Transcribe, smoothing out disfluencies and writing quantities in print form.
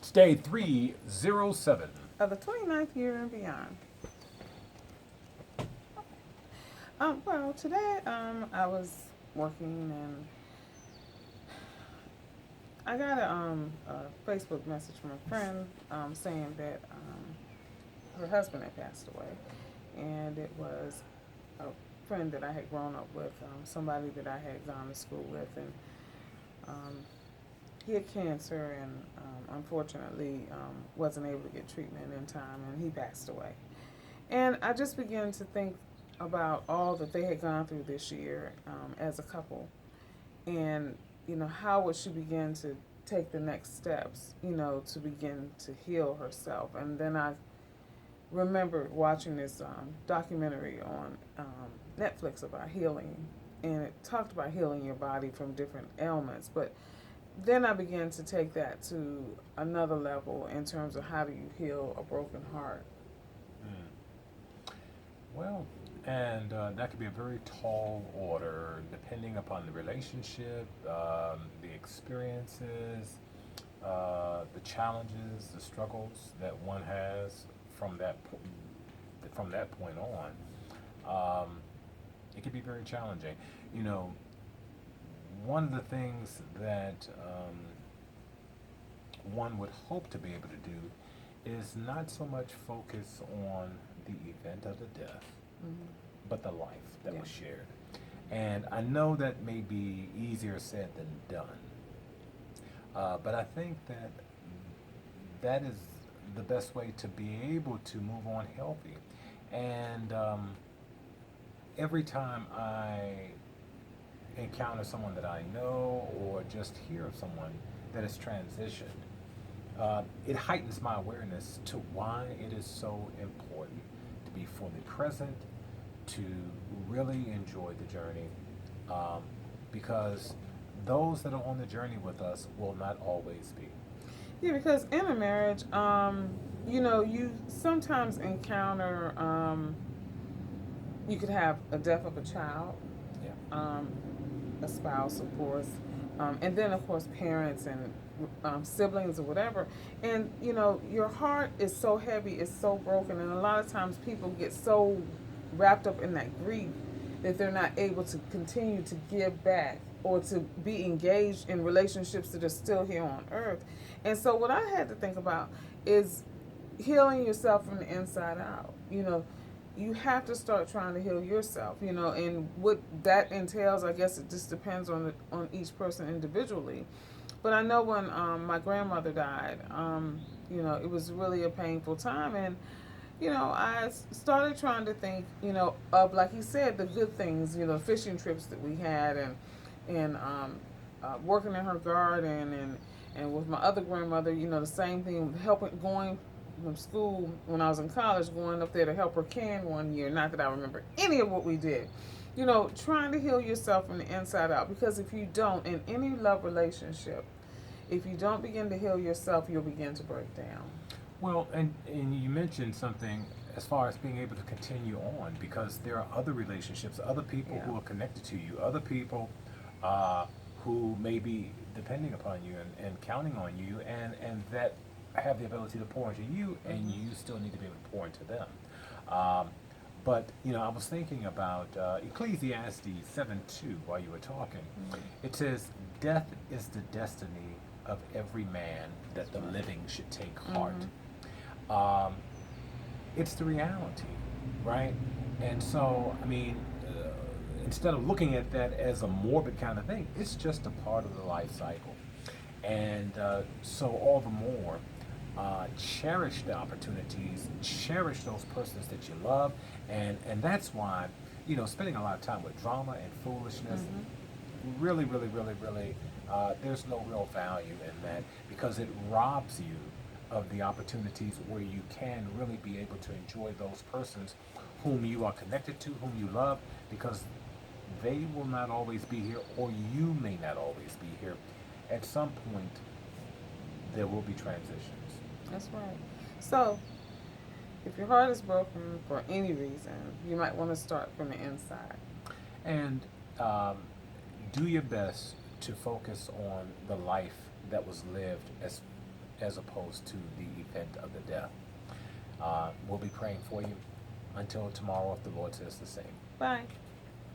Stay 307. of the 29th year and beyond. Well, today I was working and I got a Facebook message from a friend saying that her husband had passed away, and it was a friend that I had grown up with, somebody that I had gone to school with, and um, he had cancer and unfortunately wasn't able to get treatment in time, and he passed away. And I just began to think about all that they had gone through this year as a couple, and how would she begin to take the next steps, to begin to heal herself. And then I remember watching this documentary on Netflix about healing, and it talked about healing your body from different ailments. But then I began to take that to another level in terms of how do you heal a broken heart. Mm. Well, and that could be a very tall order depending upon the relationship, the experiences, the challenges, the struggles that one has from from that point on. It can be very challenging. You know, one of the things that one would hope to be able to do is not so much focus on the event of the death, Mm-hmm. but the life that Yeah. was shared. And I know that may be easier said than done, but I think that that is the best way to be able to move on healthy. And every time I encounter someone that I know or just hear of someone that has transitioned, it heightens my awareness to why it is so important to be fully present, to really enjoy the journey, um, because those that are on the journey with us will not always be. Yeah, because in a marriage, you sometimes encounter, you could have a death of a child, Yeah. um, a spouse, of course, and then, of course, parents and siblings or whatever. And, your heart is so heavy, it's so broken. And a lot of times people get so wrapped up in that grief that they're not able to continue to give back or to be engaged in relationships that are still here on earth. And so, what I had to think about is healing yourself from the inside out. You have to start trying to heal yourself. And what that entails, I guess it just depends on each person individually. But I know when my grandmother died, it was really a painful time, and I started trying to think, of, like you said, the good things, fishing trips that we had, and working in her garden, and with my other grandmother, the same thing, helping going from school when I was in college, going up there to help her can one year. Not that I remember any of what we did. Trying to heal yourself from the inside out, because if you don't, in any love relationship, if you don't begin to heal yourself, you'll begin to break down. Well, and you mentioned something as far as being able to continue on, because there are other relationships, other people Yeah. who are connected to you, other people uh, who may be depending upon you and counting on you, and that have the ability to pour into you, and Mm-hmm. you still need to be able to pour into them. Um, but I was thinking about Ecclesiastes 7:2 while you were talking. Mm-hmm. It says, "Death is the destiny of every man that the living should take heart." Mm-hmm. Um, it's the reality, right? And so, I mean, instead of looking at that as a morbid kind of thing, it's just a part of the life cycle. And so, all the more, cherish the opportunities, cherish those persons that you love, and that's why, spending a lot of time with drama and foolishness, Mm-hmm. really, really, really, really, there's no real value in that, because it robs you of the opportunities where you can really be able to enjoy those persons whom you are connected to, whom you love, because they will not always be here, or you may not always be here. At some point, there will be transitions. That's right. So, if your heart is broken for any reason, you might want to start from the inside. And um, do your best to focus on the life that was lived as opposed to the event of the death. We'll be praying for you until tomorrow if the Lord says the same. Bye.